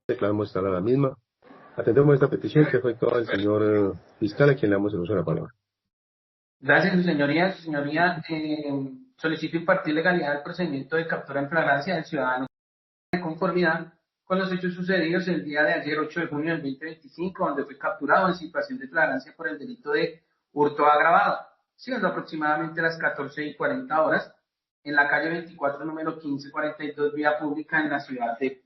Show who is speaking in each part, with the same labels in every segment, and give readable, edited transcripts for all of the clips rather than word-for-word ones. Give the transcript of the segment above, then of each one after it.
Speaker 1: Declaramos estar a la misma. Atendemos esta petición que fue toda el señor fiscal, a quien le damos el uso de la palabra.
Speaker 2: Gracias, su señoría. Su señoría, solicito impartir legalidad al procedimiento de captura en flagrancia del ciudadano de conformidad con los hechos sucedidos el día de ayer, 8 de junio del 2025, donde fue capturado en situación de flagrancia por el delito de hurto agravado, siendo aproximadamente las 14:40 en la calle 24, número 1542, vía pública en la ciudad de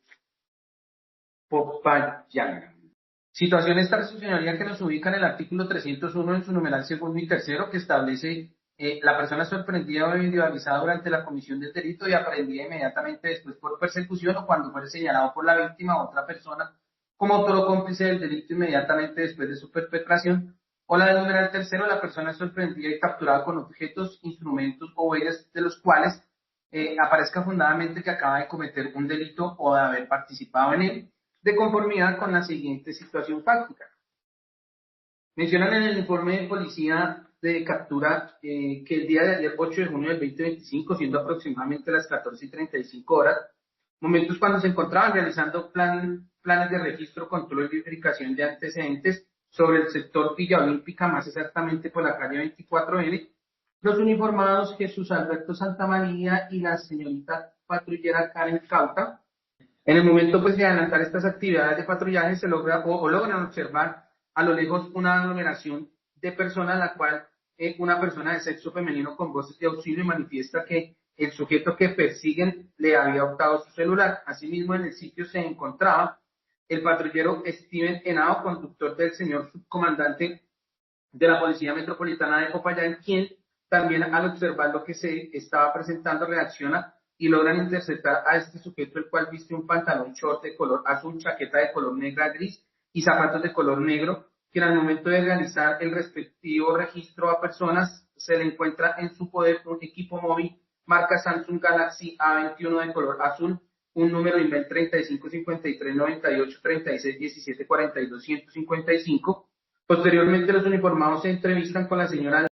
Speaker 2: Popayán. Situación esta, su señoría, que nos ubica en el artículo 301 en su numeral segundo y tercero, que establece la persona sorprendida o individualizada durante la comisión del delito y aprendida inmediatamente después por persecución o cuando fuere señalado por la víctima o otra persona como autor o cómplice del delito inmediatamente después de su perpetración, o la del numeral tercero, la persona sorprendida y capturada con objetos, instrumentos o huellas de los cuales aparezca fundadamente que acaba de cometer un delito o de haber participado en él, de conformidad con la siguiente situación fáctica. Mencionan en el informe de policía de captura que el día de ayer, 8 de junio del 2025, siendo aproximadamente las 14:35, momentos cuando se encontraban realizando planes de registro, control y verificación de antecedentes sobre el sector Villa Olímpica, más exactamente por la calle 24N, los uniformados Jesús Alberto Santamaría y la señorita patrullera Karen Cauta, en el momento pues de adelantar estas actividades de patrullaje se logra o logran observar a lo lejos una aglomeración de personas, la cual una persona de sexo femenino con voces de auxilio manifiesta que el sujeto que persiguen le había optado su celular. Asimismo, en el sitio se encontraba el patrullero Steven Henao, conductor del señor subcomandante de la Policía Metropolitana de Popayán, quien también al observar lo que se estaba presentando reacciona y logran interceptar a este sujeto, el cual viste un pantalón short de color azul, chaqueta de color negra gris y zapatos de color negro, que al momento de realizar el respectivo registro a personas se le encuentra en su poder un equipo móvil marca Samsung Galaxy A21 de color azul, un número email 355398361742-155. Posteriormente, los uniformados se entrevistan con la señora,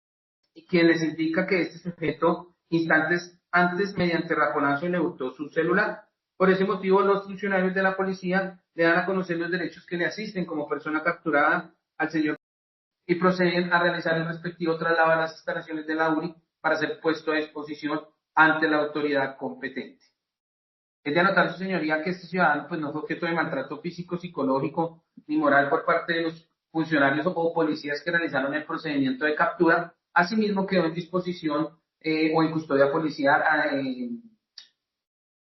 Speaker 2: quien les indica que este sujeto, instantes antes, mediante raponazo, le hurtó su celular. Por ese motivo, los funcionarios de la policía le dan a conocer los derechos que le asisten como persona capturada al señor y proceden a realizar el respectivo traslado a las instalaciones de la URI para ser puesto a disposición ante la autoridad competente. Es de anotar, su señoría, que este ciudadano pues no fue objeto de maltrato físico, psicológico ni moral por parte de los funcionarios o policías que realizaron el procedimiento de captura. Asimismo, quedó en disposición o en custodia policial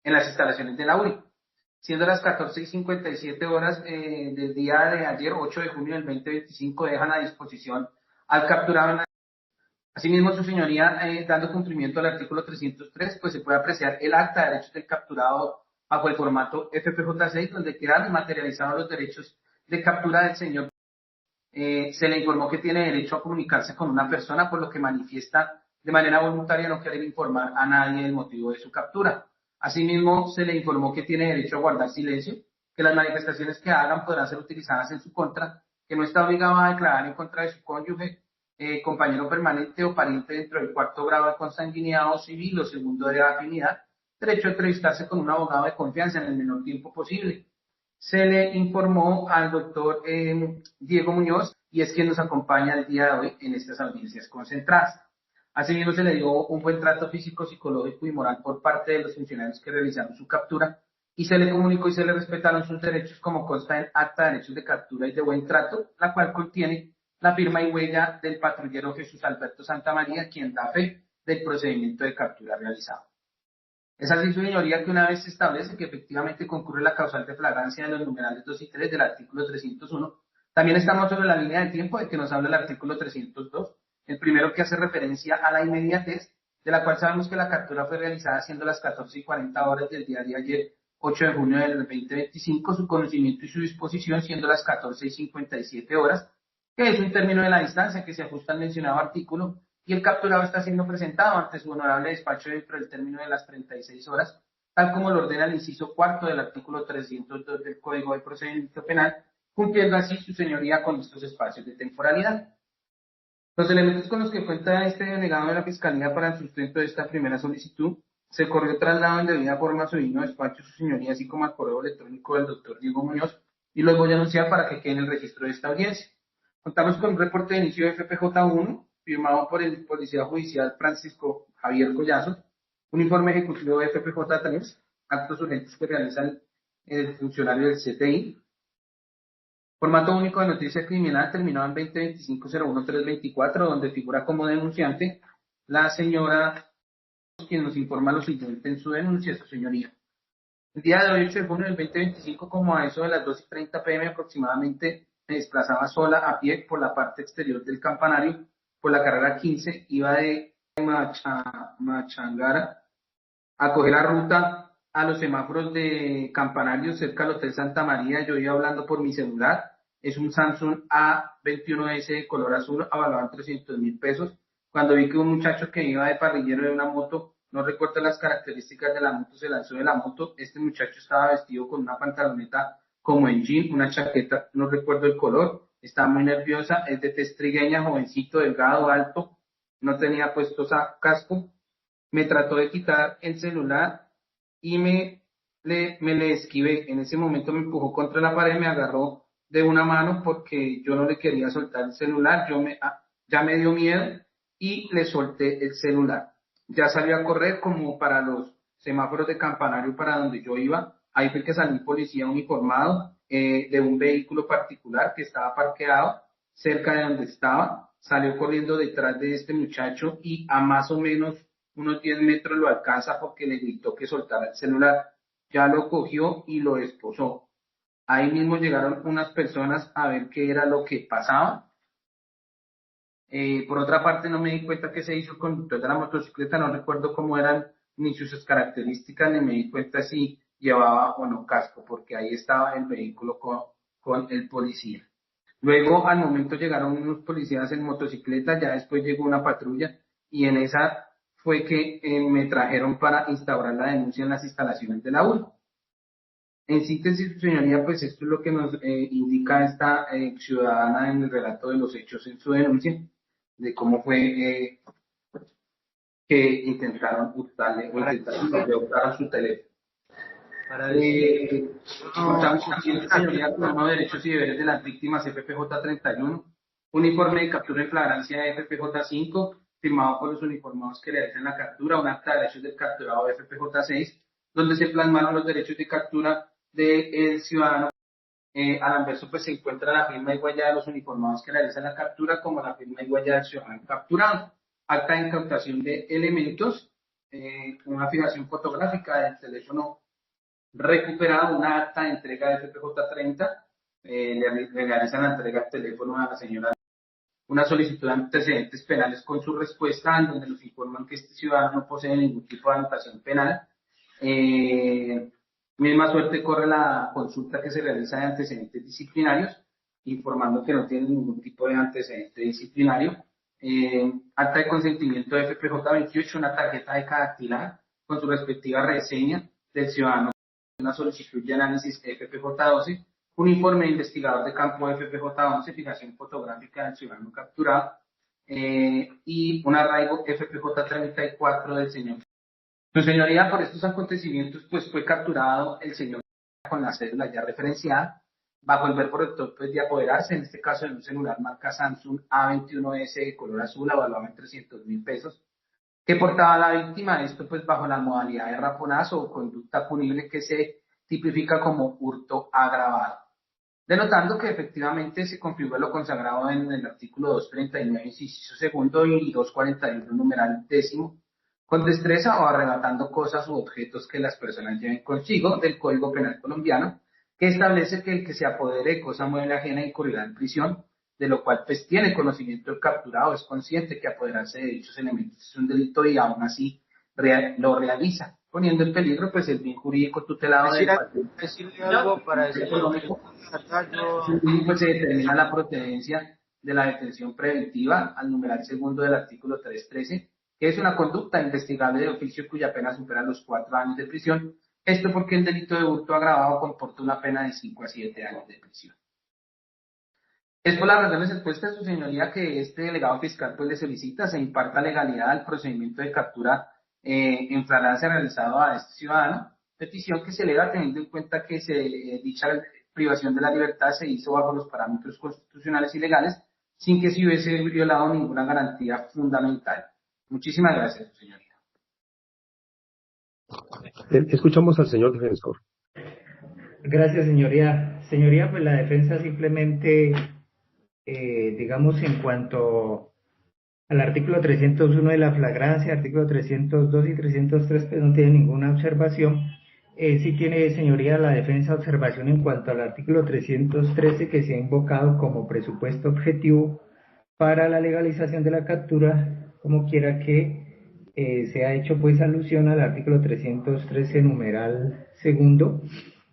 Speaker 2: en las instalaciones de la URI. Siendo las 14:57 del día de ayer, 8 de junio del 2025, dejan a disposición al capturado en la... Asimismo, su señoría, dando cumplimiento al artículo 303, pues se puede apreciar el acta de derechos del capturado bajo el formato FPJ6, donde quedan materializados los derechos de captura del señor. Se le informó que tiene derecho a comunicarse con una persona, por lo que manifiesta de manera voluntaria no querer informar a nadie del motivo de su captura. Asimismo, se le informó que tiene derecho a guardar silencio, que las manifestaciones que hagan podrán ser utilizadas en su contra, que no está obligado a declarar en contra de su cónyuge, compañero permanente o pariente dentro del 4º grado de consanguinidad o civil o 2º de afinidad, derecho a entrevistarse con un abogado de confianza en el menor tiempo posible. Se le informó al doctor Diego Muñoz, y es quien nos acompaña el día de hoy en estas audiencias concentradas. Asimismo, se le dio un buen trato físico, psicológico y moral por parte de los funcionarios que realizaron su captura, y se le comunicó y se le respetaron sus derechos como consta en acta de derechos de captura y de buen trato, la cual contiene la firma y huella del patrullero Jesús Alberto Santamaría, quien da fe del procedimiento de captura realizado. Es así, su señoría, que una vez se establece que efectivamente concurre la causal de flagrancia de los numerales 2 y 3 del artículo 301, también estamos sobre la línea de tiempo de que nos habla el artículo 302, el primero, que hace referencia a la inmediatez, de la cual sabemos que la captura fue realizada siendo las 14:40 del día de ayer, 8 de junio del 2025, su conocimiento y su disposición siendo las 14:57, que es un término de la distancia que se ajusta al mencionado artículo, y el capturado está siendo presentado ante su honorable despacho dentro del término de las 36 horas, tal como lo ordena el inciso cuarto del artículo 302 del Código de Procedimiento Penal, cumpliendo así su señoría con estos espacios de temporalidad. Los elementos con los que cuenta este delegado de la Fiscalía para el sustento de esta primera solicitud Se corrió traslado en debida forma a su digno despacho, su señoría, así como al correo electrónico del doctor Diego Muñoz, y los voy a anunciar para que quede en el registro de esta audiencia. Contamos con un reporte de inicio de FPJ1, firmado por el policía judicial Francisco Javier Collazo, un informe ejecutivo de FPJ3, actos urgentes que realiza el funcionario del CTI, formato único de noticia criminal terminado en 2025-01324, donde figura como denunciante la señora quien nos informa lo siguiente en su denuncia, su señoría. El día de hoy, 8 de junio del 2025, como a eso de las 2:30 p.m. aproximadamente, me desplazaba sola a pie por la parte exterior del campanario, por la carrera 15, iba de Machangara a coger la ruta a los semáforos de campanario cerca del Hotel Santa María. Yo iba hablando por mi celular, es un Samsung A21S de color azul, avalado en 300.000 pesos. Cuando vi que un muchacho que iba de parrillero de una moto, no recuerdo las características de la moto, se lanzó de la moto. Este muchacho estaba vestido con una pantaloneta como en jean, una chaqueta, no recuerdo el color, estaba muy nerviosa, es de tez trigueña, jovencito, delgado, alto, no tenía puesto casco, me trató de quitar el celular y me le esquivé. En ese momento me empujó contra la pared, me agarró de una mano porque yo no le quería soltar el celular, ya me dio miedo y le solté el celular. Ya salió a correr como para los semáforos de campanario para donde yo iba. Ahí fue que salió un policía uniformado de un vehículo particular que estaba parqueado cerca de donde estaba. Salió corriendo detrás de este muchacho y a más o menos unos 10 metros lo alcanza porque le gritó que soltara el celular. Ya lo cogió y lo esposó. Ahí mismo llegaron unas personas a ver qué era lo que pasaba. Por otra parte, no me di cuenta que se hizo el conductor de la motocicleta, no recuerdo cómo eran ni sus características, ni me di cuenta si llevaba o no casco, porque ahí estaba el vehículo con el policía. Luego, al momento llegaron unos policías en motocicleta, ya después llegó una patrulla y en esa fue que me trajeron para instaurar la denuncia en las instalaciones de la URI. En síntesis, su señoría, pues esto es lo que nos indica esta ciudadana en el relato de los hechos en su denuncia, de cómo fue que intentaron hurtarle o intentaron hurtar su teléfono. Contamos también, señoría, con unos derechos y deberes de las víctimas FPJ 31, un informe de captura en flagrancia de FPJ 5, firmado por los uniformados que realizan la captura, un acta de derechos del capturado de FPJ 6, donde se plasmaron los derechos de captura del ciudadano. Al anverso pues se encuentra la firma y huella de los uniformados que realizan la captura, como la firma y huella del ciudadano capturado. Acta de incautación de elementos, una fijación fotográfica del teléfono recuperado, una acta de entrega de FPJ 30, le realizan la entrega del teléfono a la señora, una solicitud de antecedentes penales con su respuesta, en donde nos informan que este ciudadano no posee ningún tipo de anotación penal. Misma suerte corre la consulta que se realiza de antecedentes disciplinarios, informando que no tiene ningún tipo de antecedente disciplinario. Acta de consentimiento de FPJ 28, una tarjeta de cadactilar con su respectiva reseña del ciudadano, una solicitud de análisis FPJ 12, un informe de investigador de campo FPJ 11, fijación fotográfica del ciudadano capturado, y un arraigo FPJ 34 del señor. Su señoría, por estos acontecimientos, pues fue capturado el señor con la cédula ya referenciada, bajo el verbo rector pues, de apoderarse, en este caso de un celular marca Samsung A21S de color azul, evaluado en 300.000 pesos, que portaba la víctima, esto pues bajo la modalidad de raponazo o conducta punible que se tipifica como hurto agravado. Denotando que efectivamente se configura lo consagrado en el artículo 239, inciso segundo y 241, numeral décimo, con destreza o arrebatando cosas u objetos que las personas lleven consigo del Código Penal colombiano, que establece que el que se apodere de cosa mueble ajena incurrirá en prisión, de lo cual pues tiene conocimiento el capturado, es consciente que apoderarse de dichos elementos es un delito y aún así lo realiza, poniendo en peligro pues el bien jurídico tutelado del
Speaker 3: decirle algo para decirle
Speaker 2: económico.
Speaker 3: acá
Speaker 2: Pues se determina la procedencia de la detención preventiva al numeral segundo del artículo 313, que es una conducta investigable de oficio cuya pena supera los 4 años de prisión. Esto porque el delito de hurto agravado comporta una pena de 5 a 7 años de prisión. Es por las razones expuestas, su señoría, que este delegado fiscal pues le solicita se imparta legalidad al procedimiento de captura en flagrancia realizado a este ciudadano, petición que se eleva teniendo en cuenta que dicha privación de la libertad se hizo bajo los parámetros constitucionales y legales sin que se hubiese violado ninguna garantía fundamental. Muchísimas gracias, señoría.
Speaker 1: Escuchamos al señor defensor.
Speaker 4: Gracias, señoría. Señoría, pues la defensa simplemente, digamos, en cuanto al artículo 301 de la flagrancia, artículo 302 y 303, pues no tiene ninguna observación. Sí tiene, señoría, la defensa observación en cuanto al artículo 313, que se ha invocado como presupuesto objetivo para la legalización de la captura, como quiera que se ha hecho pues alusión al artículo 313 numeral segundo,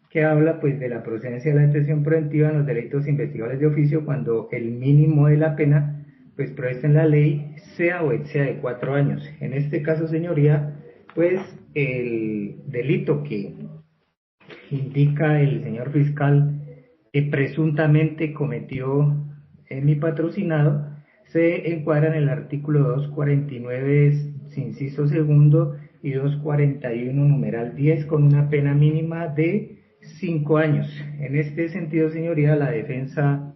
Speaker 4: que habla pues de la procedencia de la detención preventiva en los delitos investigables de oficio cuando el mínimo de la pena pues previsto en la ley sea o exceda de 4 años. En este caso, señoría, pues el delito que indica el señor fiscal que presuntamente cometió mi patrocinado se encuadra en el artículo 249 inciso segundo y 241 numeral 10 con una pena mínima de 5 años. En este sentido, señoría, la defensa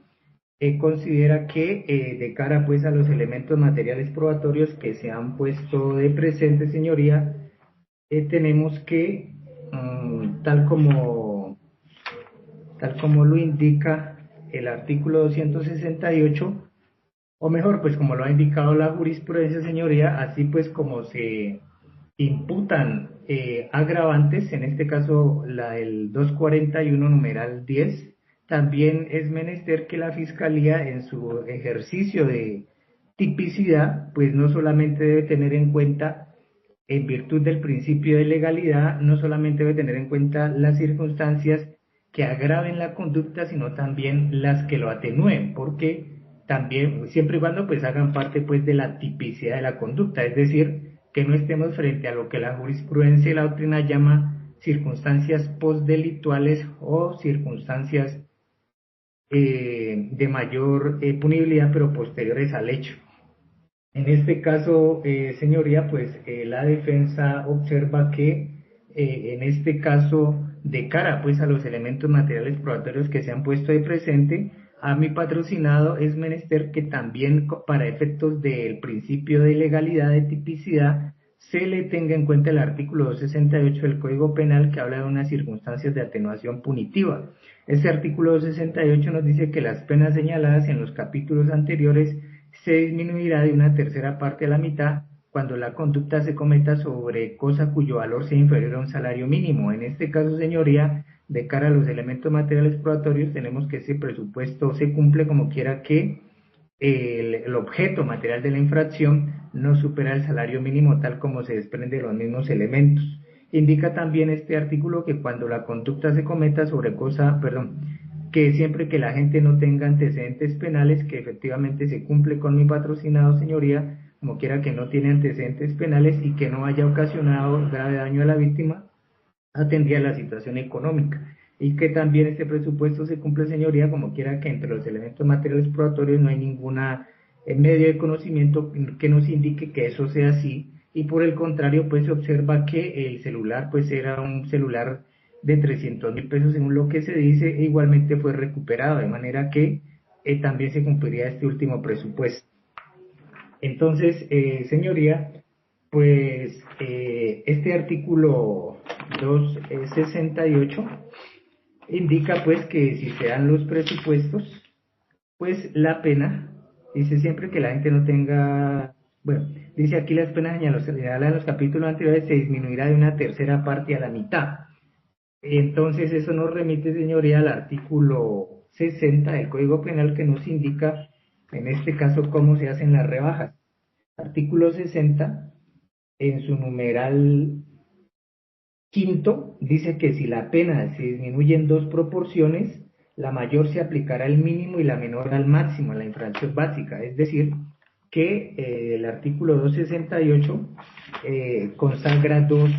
Speaker 4: considera que de cara pues a los elementos materiales probatorios que se han puesto de presente, señoría, tenemos que tal como lo indica el artículo 268, o mejor, pues como lo ha indicado la jurisprudencia, señoría, así pues como se imputan agravantes, en este caso el 241 numeral 10, también es menester que la Fiscalía en su ejercicio de tipicidad, pues no solamente debe tener en cuenta, en virtud del principio de legalidad, no solamente debe tener en cuenta las circunstancias que agraven la conducta, sino también las que lo atenúen, porque también, siempre y cuando pues hagan parte pues de la tipicidad de la conducta, es decir, que no estemos frente a lo que la jurisprudencia y la doctrina llama circunstancias postdelituales o circunstancias de mayor punibilidad pero posteriores al hecho. En este caso, señoría, pues la defensa observa que en este caso, de cara pues a los elementos materiales probatorios que se han puesto de presente, a mi patrocinado es menester que también para efectos del principio de legalidad de tipicidad se le tenga en cuenta el artículo 268 del Código Penal que habla de unas circunstancias de atenuación punitiva. Este artículo 268 nos dice que las penas señaladas en los capítulos anteriores se disminuirá de una tercera parte a la mitad cuando la conducta se cometa sobre cosa cuyo valor sea inferior a un salario mínimo. En este caso, señoría, de cara a los elementos materiales probatorios, tenemos que ese presupuesto se cumple como quiera que el objeto material de la infracción no supera el salario mínimo tal como se desprende de los mismos elementos. Indica también este artículo que cuando la conducta se cometa sobre que siempre que la gente no tenga antecedentes penales, que efectivamente se cumple con mi patrocinado, señoría, como quiera que no tiene antecedentes penales y que no haya ocasionado grave daño a la víctima, atendría la situación económica. Y que también este presupuesto se cumple, señoría, como quiera que entre los elementos materiales probatorios no hay ninguna medio de conocimiento que nos indique que eso sea así, y por el contrario, pues se observa que el celular, pues era un celular de 300.000 pesos según lo que se dice, e igualmente fue recuperado, de manera que también se cumpliría este último presupuesto. Entonces, señoría, pues este artículo 268 indica pues que si se dan los presupuestos, pues la pena, dice siempre que la gente no tenga, bueno, dice aquí las penas señaladas en los capítulos anteriores se disminuirá de una tercera parte a la mitad. Entonces eso nos remite, señoría, al artículo 60 del Código Penal que nos indica, en este caso, cómo se hacen las rebajas. Artículo 60, en su numeral quinto, dice que si la pena se disminuye en dos proporciones, la mayor se aplicará al mínimo y la menor al máximo, a la infracción básica. Es decir, que el artículo 268 consagra dos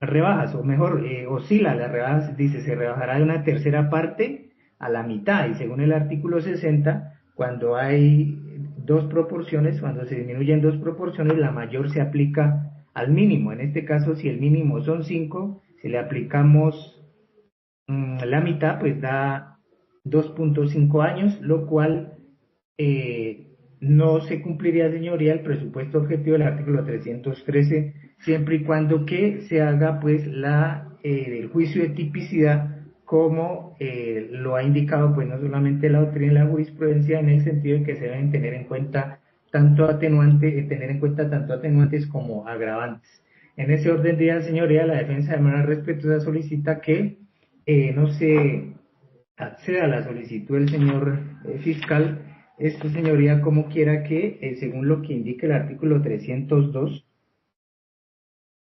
Speaker 4: rebajas, o mejor, oscila las rebajas, dice, se rebajará de una tercera parte a la mitad, y según el artículo 60, cuando hay dos proporciones, cuando se disminuyen dos proporciones, la mayor se aplica al mínimo. En este caso, si el mínimo son 5, si le aplicamos la mitad, pues da 2.5 años, lo cual no se cumpliría, señoría, el presupuesto objetivo del artículo 313, siempre y cuando que se haga pues el juicio de tipicidad, como lo ha indicado pues no solamente la doctrina y la jurisprudencia, en el sentido de que se deben tener en cuenta tener en cuenta tanto atenuantes como agravantes. En ese orden de ideas, señoría, la defensa de manera respetuosa solicita que no se acceda a la solicitud del señor fiscal, esto, señoría, como quiera que, según lo que indica el artículo 302,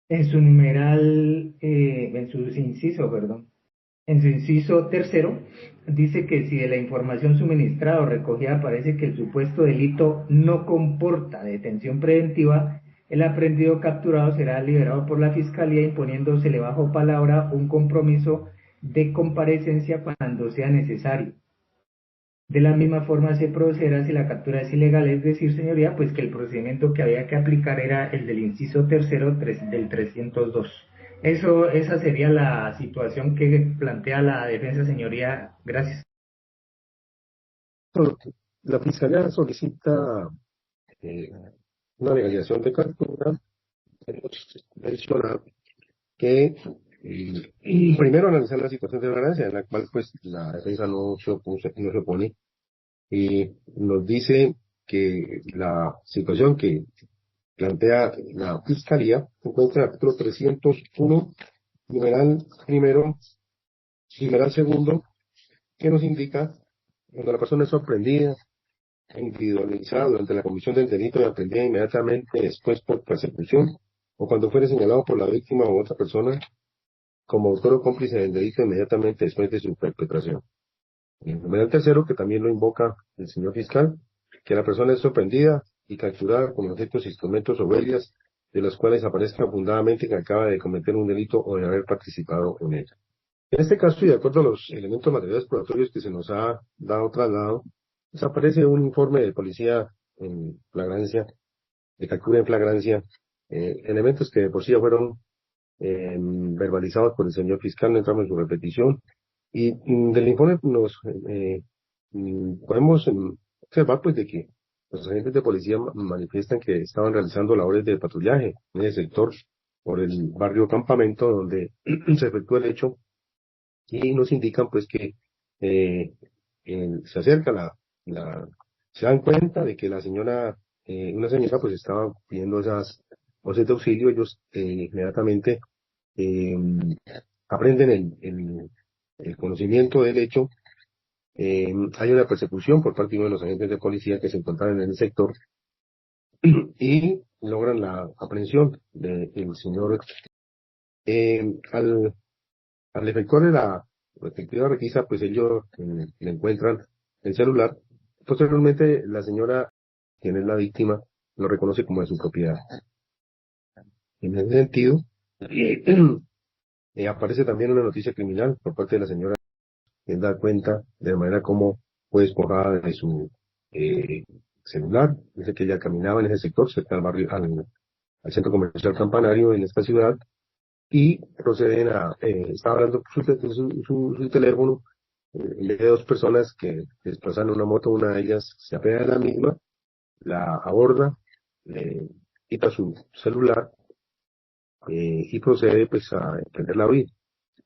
Speaker 4: en su numeral, en su inciso, perdón, en su inciso tercero, dice que si de la información suministrada o recogida parece que el supuesto delito no comporta detención preventiva, el aprehendido o capturado será liberado por la Fiscalía, imponiéndosele bajo palabra un compromiso de comparecencia cuando sea necesario. De la misma forma se procederá si la captura es ilegal, es decir, señoría, pues que el procedimiento que había que aplicar era el del inciso tercero del 302. Esa sería la situación que plantea la defensa, señoría. Gracias.
Speaker 1: La Fiscalía solicita una legalización de captura. Menciona que primero analizar la situación de flagrancia, en la cual pues la defensa no se opone, y nos dice que la situación que plantea la Fiscalía se encuentra en el artículo 301, numeral primero, numeral segundo, que nos indica cuando la persona es sorprendida e individualizada durante la comisión del delito y aprendida inmediatamente después por persecución, o cuando fuere señalado por la víctima u otra persona como autor o cómplice del delito inmediatamente después de su perpetración. El numeral tercero, que también lo invoca el señor fiscal, que la persona es sorprendida y capturada con objetos, instrumentos o huellas de los cuales aparezca fundadamente que acaba de cometer un delito o de haber participado en él. En este caso, y de acuerdo a los elementos materiales probatorios que se nos ha dado traslado, pues aparece un informe de policía en flagrancia, de captura en flagrancia, elementos que de por sí ya fueron verbalizados por el señor fiscal, no entramos en su repetición, y del informe nos podemos observar pues de que los agentes de policía manifiestan que estaban realizando labores de patrullaje en ese sector por el barrio Campamento donde se efectúa el hecho, y nos indican pues que se acerca se dan cuenta de que la señora, una señora pues estaba pidiendo esas voces de auxilio. Ellos inmediatamente eh, aprenden el conocimiento del hecho. Hay una persecución por parte de uno de los agentes de policía que se encontraban en el sector y logran la aprehensión del señor. Al efectuar la respectiva requisa, pues ellos le encuentran el celular. Posteriormente, la señora, quien es la víctima, lo reconoce como de su propiedad. En ese sentido, aparece también una noticia criminal por parte de la señora, que da cuenta de la manera como fue despojada de su celular. Dice que ella caminaba en ese sector, cerca al barrio, al centro comercial Campanario en esta ciudad, y proceden estaba hablando su teléfono, de dos personas que desplazan una moto. Una de ellas se apea de la misma, la aborda, le quita su celular y procede pues a emprender la huida.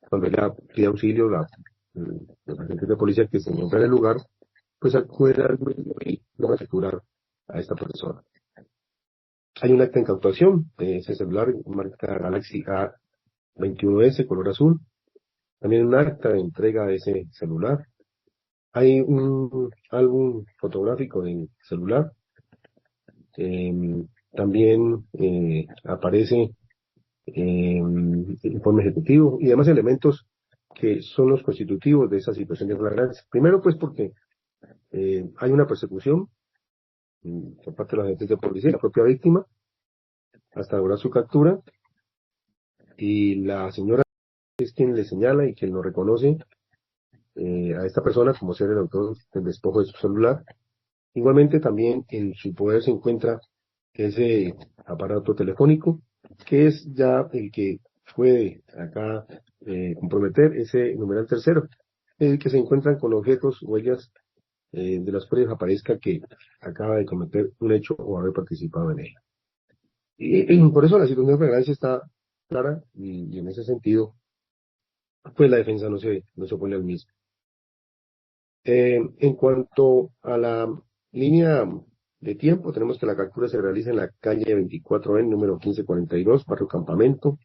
Speaker 1: Cuando ella pide auxilio, los agentes de policía que se encuentran en el lugar, pues acuden al mismo y logran capturar a esta persona. Hay un acta de incautación de ese celular, marca Galaxy A21S, color azul. También un acta de entrega de ese celular. Hay un álbum fotográfico del celular. También aparece informe ejecutivo y demás elementos que son los constitutivos de esa situación de flagrancia. Primero, pues porque hay una persecución por parte de los agentes de policía, la propia víctima, hasta lograr su captura, y la señora es quien le señala y quien lo reconoce a esta persona como ser el autor del despojo de su celular. Igualmente también en su poder se encuentra ese aparato telefónico que es ya el que puede acá comprometer ese numeral tercero, el que se encuentran con objetos, huellas de las cuales aparezca que acaba de cometer un hecho o haber participado en él. Y por eso la situación de flagrancia está clara y en ese sentido, pues la defensa no se opone al mismo. En cuanto a la línea de tiempo, tenemos que la captura se realiza en la calle 24N, número 1542, barrio Campamento,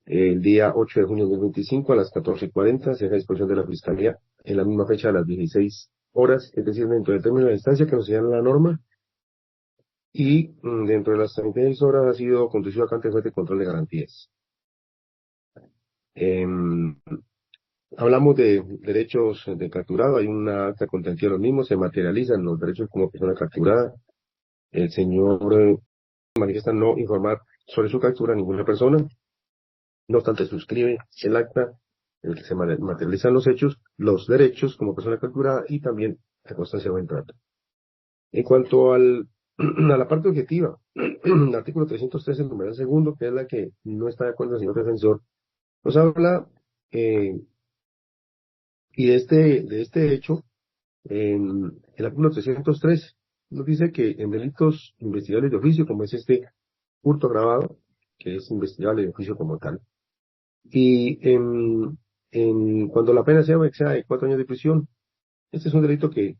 Speaker 1: el día 8 de junio de 2025 a las 14:40, se deja a disposición de la Fiscalía en la misma fecha a las 16 horas, es decir, dentro del término de instancia que nos señala la norma, y dentro de las 36 horas ha sido conducido a ante juez de control de garantías. Hablamos de derechos de capturado, hay una acta contentiva de los mismos, se materializan los derechos como persona capturada. El señor manifiesta no informar sobre su captura a ninguna persona, no obstante suscribe el acta en el que se materializan los hechos, los derechos como persona capturada y también la constancia de buen trato. En cuanto a la parte objetiva, el artículo 313, el numeral segundo, que es la que no está de acuerdo el señor defensor, nos habla y de este hecho, en el artículo 303 nos dice que en delitos investigables de oficio, como es este hurto agravado, que es investigable de oficio como tal, y cuando la pena sea de 4 años de prisión, este es un delito que,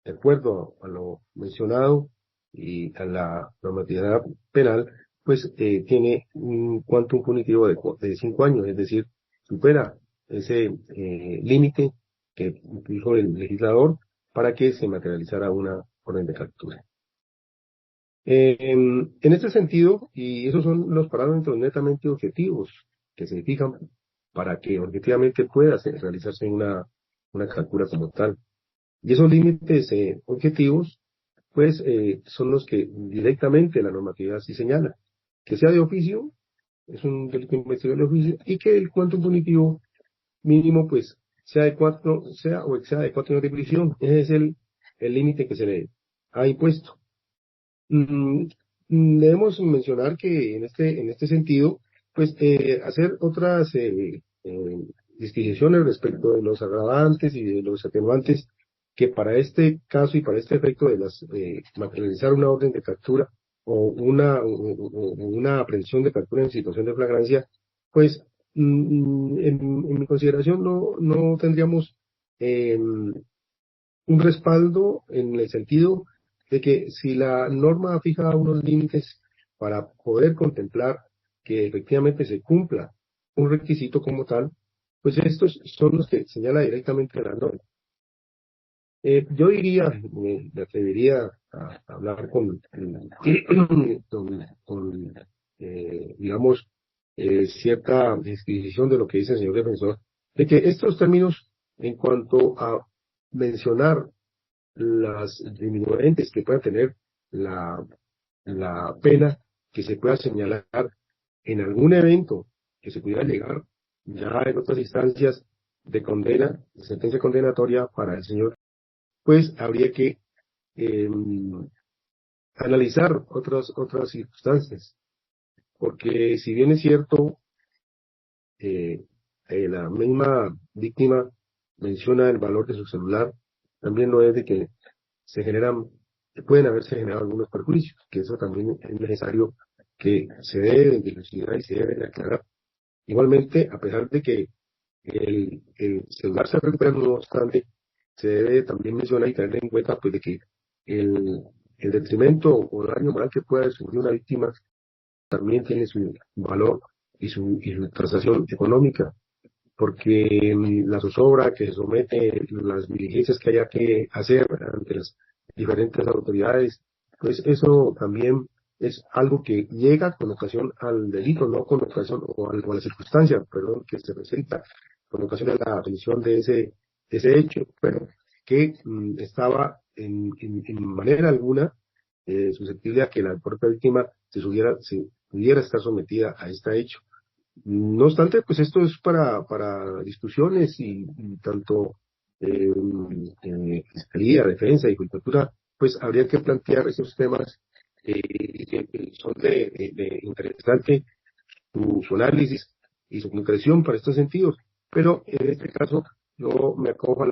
Speaker 1: de acuerdo a lo mencionado y a la normatividad penal, pues tiene un quantum punitivo de 5 años, es decir, supera ese límite que impuso el legislador para que se materializara una orden de captura. En este sentido, y esos son los parámetros netamente objetivos que se fijan para que objetivamente pueda realizarse una captura como tal. Y esos límites objetivos, pues, son los que directamente la normatividad sí señala. Que sea de oficio, es un delito investigable de oficio, y que el quantum punitivo mínimo, pues, sea de 4 años de prisión. Ese es el límite que se le ha impuesto. Debemos mencionar que en este sentido, pues, hacer otras disquisiciones respecto de los agravantes y de los atenuantes que para este caso y para este efecto de materializar una orden de captura o una aprehensión de captura en situación de flagrancia, pues en mi consideración no tendríamos un respaldo en el sentido de que si la norma fija unos límites para poder contemplar que efectivamente se cumpla un requisito como tal, pues estos son los que señala directamente la norma. Yo diría, me atrevería a hablar digamos, cierta disquisición de lo que dice el señor defensor, de que estos términos, en cuanto a mencionar las diminuentes que pueda tener la pena que se pueda señalar en algún evento que se pudiera llegar ya en otras instancias de condena, de sentencia condenatoria para el señor, pues habría que eh, analizar otras circunstancias, porque si bien es cierto, la misma víctima menciona el valor de su celular, también no es de que pueden haberse generado algunos perjuicios, que eso también es necesario que se debe dilucidar y se debe de aclarar. Igualmente, a pesar de que el celular se recupera, no obstante, se debe también mencionar y tener en cuenta pues, de que el, el detrimento o daño moral que pueda sufrir una víctima también tiene su valor y su tasación económica, porque la zozobra que se somete, las diligencias que haya que hacer ante las diferentes autoridades, pues eso también es algo que llega con ocasión al delito, no con ocasión o a la circunstancia, perdón, que se presenta con ocasión de la atención de ese hecho, pero que estaba en manera alguna susceptible a que la propia víctima se pudiera estar sometida a este hecho. No obstante, pues esto es para discusiones y tanto Fiscalía, Defensa y Judicatura, pues habría que plantear esos temas son de interesante su análisis y su concreción para estos sentidos, pero en este caso yo me acojo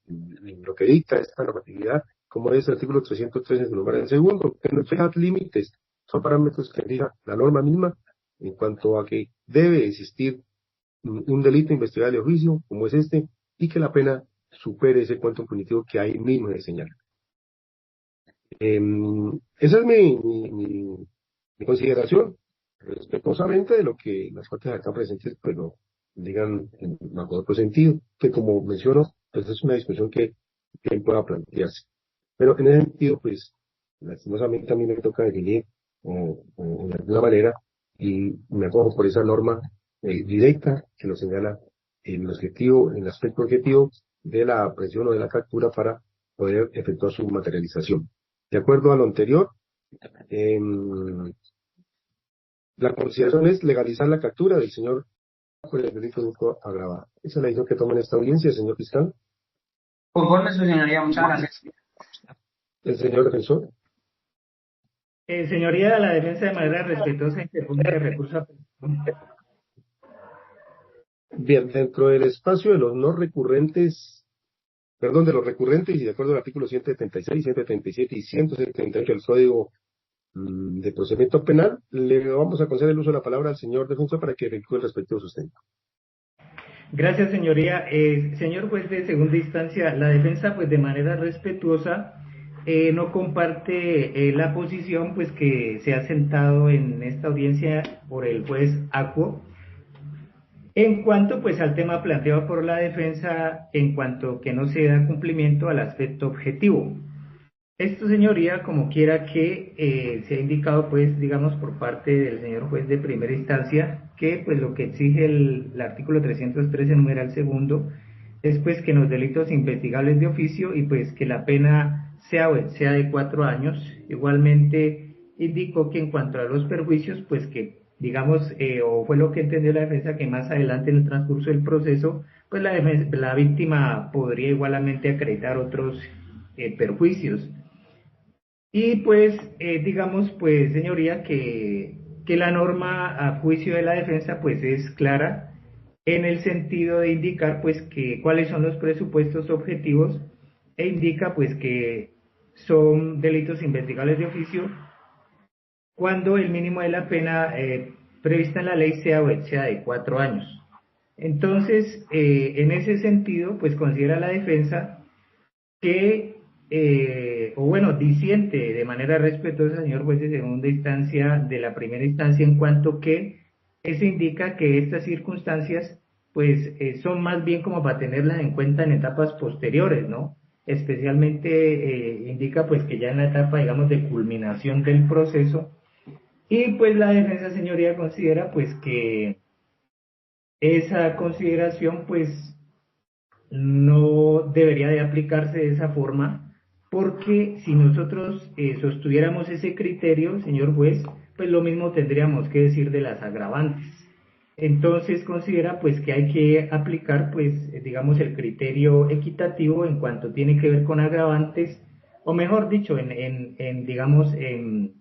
Speaker 1: lo que dicta esta normatividad, como es el artículo 303 en su lugar en segundo, que nos fija límites, son parámetros que fija la norma misma en cuanto a que debe existir un delito investigable de oficio, como es este, y que la pena supere ese cuanto punitivo que hay mismo de señal. Esa es mi consideración, respetuosamente de lo que las partes acá presentes pues lo digan en mejor otro sentido, que como menciono, pues es una discusión que bien pueda plantearse. Pero en ese sentido, pues, lastimosamente a mí me toca definir de alguna manera y me acojo por esa norma directa que lo señala en el aspecto objetivo de la aprehensión o de la captura para poder efectuar su materialización. De acuerdo a lo anterior, la consideración es legalizar la captura del señor por el delito de hurto agravado. Esa es la decisión que toma en esta audiencia, señor fiscal.
Speaker 2: Conforme, su señoría, muchas gracias.
Speaker 1: El señor defensor.
Speaker 4: Señoría, la defensa de manera respetuosa interpone el recurso a apelación.
Speaker 1: Bien, dentro del espacio de los no recurrentes, perdón, de los recurrentes y de acuerdo al artículo 176, 177 y 178 del Código de Procedimiento Penal, le vamos a conceder el uso de la palabra al señor defensor para que efectúe el respectivo sustento.
Speaker 4: Gracias, señoría. Señor juez de segunda instancia, la defensa, pues de manera respetuosa, no comparte la posición pues que se ha sentado en esta audiencia por el juez Acuo en cuanto pues al tema planteado por la defensa en cuanto que no se da cumplimiento al aspecto objetivo. Esto, señoría, como quiera que se ha indicado, pues, digamos, por parte del señor juez de primera instancia, que pues lo que exige el artículo 313, numeral segundo, es pues que en los delitos investigables de oficio y pues que la pena sea de 4 años. Igualmente indicó que en cuanto a los perjuicios, pues que, digamos, o fue lo que entendió la defensa, que más adelante en el transcurso del proceso, pues la víctima podría igualmente acreditar otros perjuicios. Y pues, digamos, pues, señoría, que la norma a juicio de la defensa, pues, es clara en el sentido de indicar, pues, que cuáles son los presupuestos objetivos e indica, pues, que son delitos investigables de oficio cuando el mínimo de la pena prevista en la ley sea de 4 años. Entonces, en ese sentido, pues, considera la defensa que disiente de manera respetuosa, señor juez de segunda instancia, de la primera instancia, en cuanto que se indica que estas circunstancias, pues, son más bien como para tenerlas en cuenta en etapas posteriores, ¿no? Especialmente indica, pues, que ya en la etapa, digamos, de culminación del proceso, y pues la defensa, señoría, considera, pues, que esa consideración, pues, no debería de aplicarse de esa forma, porque si nosotros sostuviéramos ese criterio, señor juez, pues lo mismo tendríamos que decir de las agravantes. Entonces considera pues que hay que aplicar pues digamos el criterio equitativo en cuanto tiene que ver con agravantes, o mejor dicho, digamos en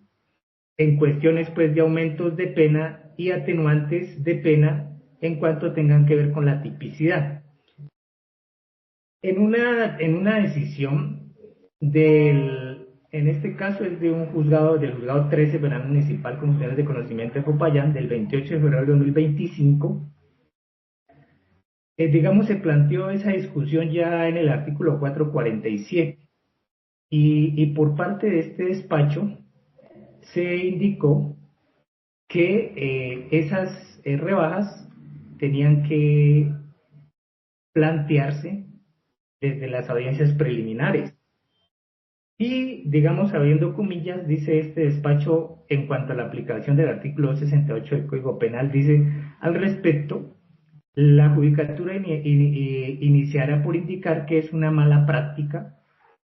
Speaker 4: cuestiones pues de aumentos de pena y atenuantes de pena en cuanto tengan que ver con la tipicidad. En una decisión en este caso es del juzgado 13 penal municipal con funciones de conocimiento de Popayán, del 28 de febrero de 2025, digamos, se planteó esa discusión ya en el artículo 447, y por parte de este despacho se indicó que esas rebajas tenían que plantearse desde las audiencias preliminares. Y, digamos, abriendo comillas, dice este despacho en cuanto a la aplicación del artículo 68 del Código Penal, dice, al respecto, la judicatura iniciará por indicar que es una mala práctica.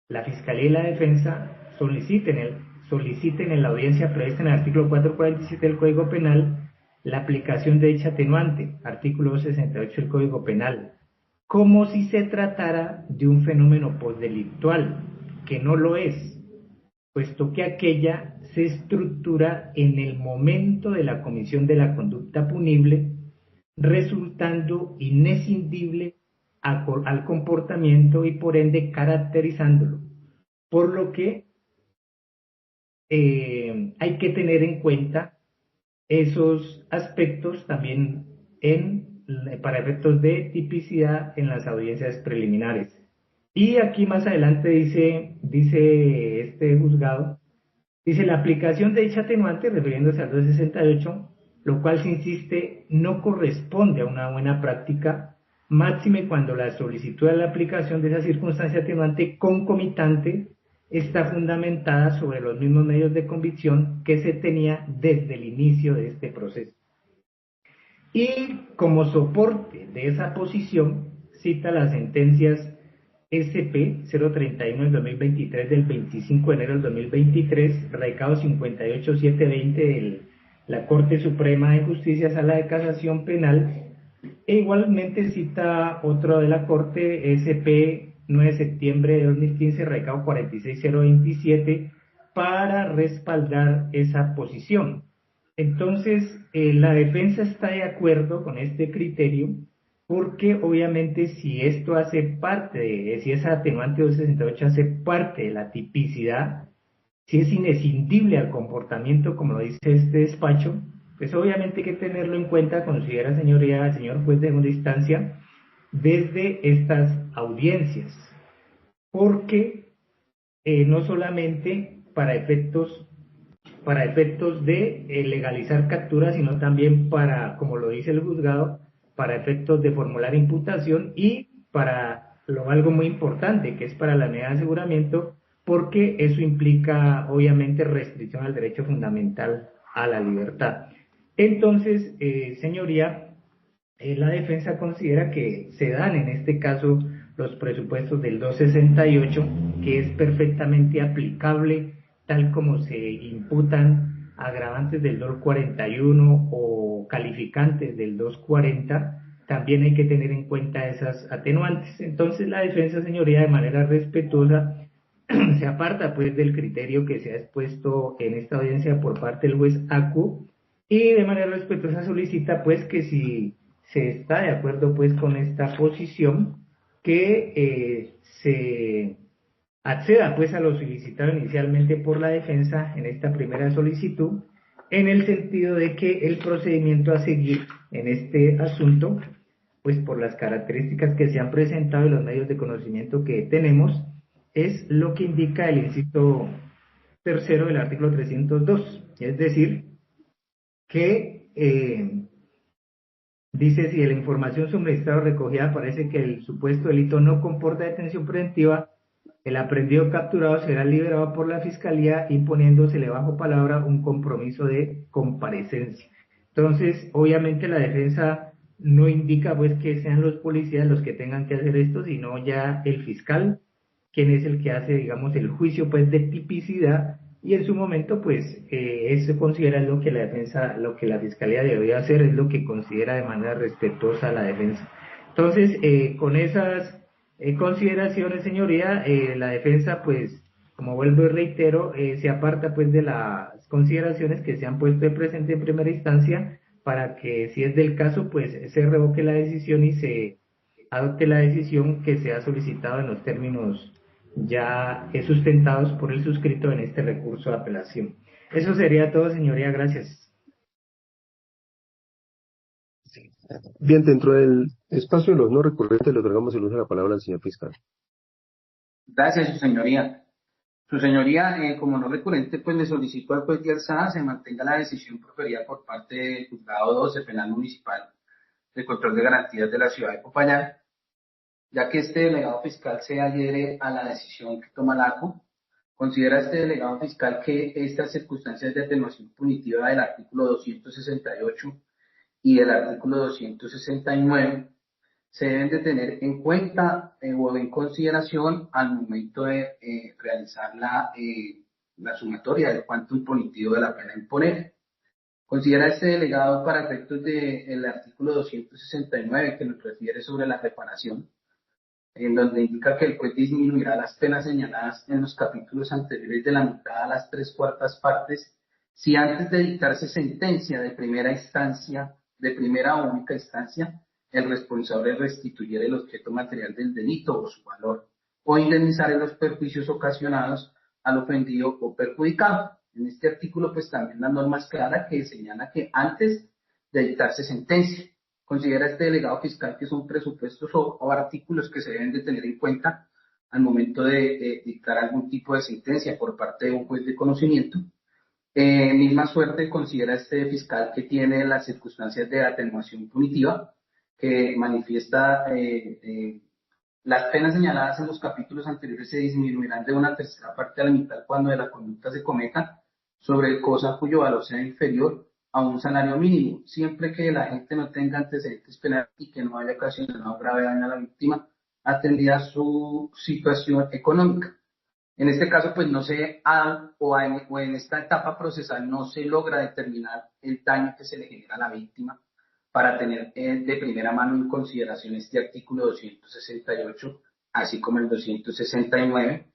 Speaker 4: La Fiscalía y la Defensa soliciten en la audiencia prevista en el artículo 447 del Código Penal la aplicación de dicha atenuante, artículo 68 del Código Penal, como si se tratara de un fenómeno postdelictual, que no lo es. puesto que aquella se estructura en el momento de la comisión de la conducta punible, resultando inescindible al comportamiento y por ende caracterizándolo. Por lo que hay que tener en cuenta esos aspectos también para efectos de tipicidad en las audiencias preliminares. Y aquí más adelante dice este juzgado, dice la aplicación de dicha atenuante, refiriéndose al 268, lo cual se insiste no corresponde a una buena práctica, máxime cuando la solicitud de la aplicación de esa circunstancia atenuante concomitante está fundamentada sobre los mismos medios de convicción que se tenía desde el inicio de este proceso. Y como soporte de esa posición, cita las sentencias SP 031 del 2023 del 25 de enero del 2023, radicado 58720 de la Corte Suprema de Justicia, Sala de Casación Penal, e igualmente cita otro de la Corte, SP 9 de septiembre de 2015, radicado 46027, para respaldar esa posición. Entonces, la defensa está de acuerdo con este criterio, porque obviamente si esto hace parte, si esa atenuante 268 hace parte de la tipicidad, si es inescindible al comportamiento, como lo dice este despacho, pues obviamente hay que tenerlo en cuenta, considera señoría, señor juez de segunda instancia, desde estas audiencias, porque no solamente para efectos de legalizar capturas, sino también para, como lo dice el juzgado, para efectos de formular imputación y para algo muy importante, que es para la medida de aseguramiento, porque eso implica obviamente restricción al derecho fundamental a la libertad. Entonces, señoría, la defensa considera que se dan en este caso los presupuestos del 268, que es perfectamente aplicable tal como se imputan agravantes del 241 o calificantes del 240, también hay que tener en cuenta esas atenuantes. Entonces la defensa, señoría, de manera respetuosa, se aparta pues del criterio que se ha expuesto en esta audiencia por parte del juez ACU y de manera respetuosa solicita pues que si se está de acuerdo pues con esta posición, que se acceda pues a lo solicitado inicialmente por la defensa en esta primera solicitud, en el sentido de que el procedimiento a seguir en este asunto, pues por las características que se han presentado y los medios de conocimiento que tenemos, es lo que indica el inciso tercero del artículo 302, es decir, que dice, si de la información suministrada o recogida parece que el supuesto delito no comporta detención preventiva, el aprehendido capturado será liberado por la Fiscalía imponiéndosele bajo palabra un compromiso de comparecencia. Entonces, obviamente la defensa no indica pues que sean los policías los que tengan que hacer esto, sino ya el fiscal, quien es el que hace, digamos, el juicio pues de tipicidad, y en su momento pues eso considera lo que la defensa, lo que la fiscalía debería hacer, es lo que considera de manera respetuosa la defensa. Entonces, con esas consideraciones, señoría, la defensa pues, como vuelvo y reitero, se aparta pues de las consideraciones que se han puesto de presente en primera instancia, para que si es del caso pues se revoque la decisión y se adopte la decisión que se ha solicitado en los términos ya sustentados por el suscrito en este recurso de apelación. Eso sería todo, señoría, gracias.
Speaker 1: Bien, dentro del espacio de los no recurrentes le otorgamos el uso de la palabra al señor fiscal.
Speaker 2: Gracias, su señoría. Su señoría, como no recurrente, pues le solicito al juez de alzada se mantenga la decisión proferida por parte del juzgado 12 penal municipal de control de garantías de la ciudad de Popayán, ya que este delegado fiscal se adhiere a la decisión que toma la ACU. Considera este delegado fiscal que estas circunstancias de atenuación punitiva del artículo 268 y del artículo 269 se deben de tener en cuenta o en consideración al momento de realizar la sumatoria del quantum punitivo de la pena a imponer. Considera este delegado para efectos del artículo 269 que nos refiere sobre la reparación, en donde indica que el juez disminuirá las penas señaladas en los capítulos anteriores de la mitad a las 3/4 partes, si antes de dictarse sentencia de primera instancia, de primera o única instancia, el responsable restituyera el objeto material del delito o su valor, o indemnizar los perjuicios ocasionados al ofendido o perjudicado. En este artículo, pues también la norma es clara, que señala que antes de dictarse sentencia. Considera este delegado fiscal que son presupuestos o artículos que se deben de tener en cuenta al momento de dictar algún tipo de sentencia por parte de un juez de conocimiento. Misma suerte considera este fiscal que tiene las circunstancias de atenuación punitiva, que manifiesta las penas señaladas en los capítulos anteriores se disminuirán de 1/3 a la mitad cuando de la conducta se cometa sobre cosa cuyo valor sea inferior a un salario mínimo, siempre que la gente no tenga antecedentes penales y que no haya ocasionado grave daño a la víctima, atendida su situación económica. En este caso, pues no se ha, o en esta etapa procesal no se logra determinar el daño que se le genera a la víctima para tener de primera mano en consideración este artículo 268, así como el 269.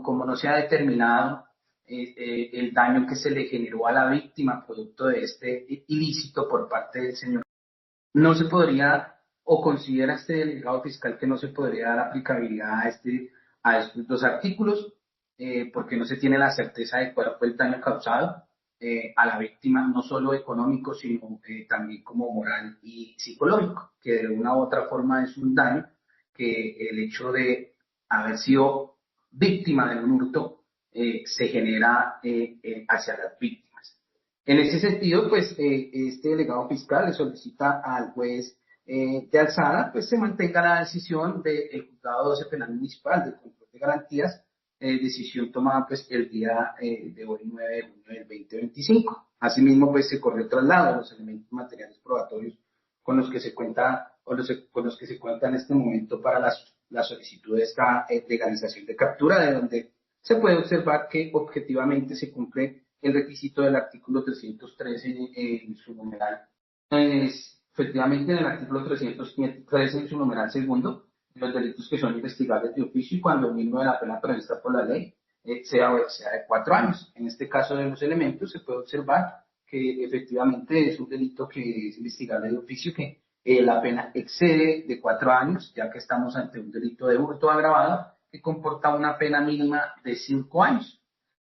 Speaker 2: Como no se ha determinado el daño que se le generó a la víctima producto de este ilícito por parte del señor, no se podría, o considera este delegado fiscal que no se podría dar aplicabilidad a estos dos artículos, porque no se tiene la certeza de cuál fue el daño causado a la víctima, no solo económico, sino también como moral y psicológico, que de una u otra forma es un daño que el hecho de haber sido víctima de un hurto se genera hacia las víctimas. En ese sentido, pues este delegado fiscal le solicita al juez de alzada, pues se mantenga la decisión del juzgado 12 penal municipal del control de garantías, decisión tomada pues el día de hoy, 9 de junio del 2025. Asimismo, pues se corrió traslado de los elementos materiales probatorios con los que se cuenta con los que se cuenta en este momento para la solicitud de esta legalización de captura, de donde se puede observar que objetivamente se cumple el requisito del artículo 313 en su numeral. Efectivamente, en el artículo 313 en su numeral segundo, los delitos que son investigables de oficio y cuando el mínimo de la pena prevista por la ley sea de 4 años. En este caso de los elementos se puede observar que efectivamente es un delito que es investigable de oficio, que la pena excede de 4 años, ya que estamos ante un delito de hurto agravado que comporta una pena mínima de 5 años.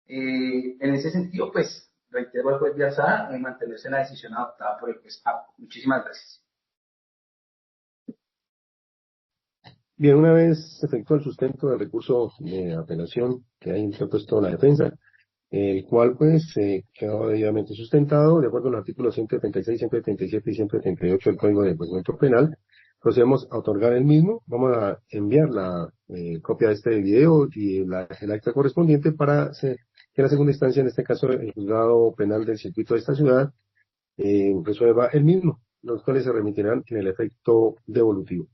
Speaker 2: En ese sentido, pues, reitero al juez de alzada en mantenerse en la decisión adoptada por el juez APO. Muchísimas gracias.
Speaker 1: Bien, una vez efectuado el sustento del recurso de apelación que ha interpuesto la defensa, el cual pues quedó debidamente sustentado de acuerdo a los artículos 136, 137 y 138 del Código de Procedimiento Penal, procedemos a otorgar el mismo. Vamos a enviar la copia de este video y el acta correspondiente para que en la segunda instancia, en este caso el juzgado penal del circuito de esta ciudad, resuelva el mismo, los cuales se remitirán en el efecto devolutivo.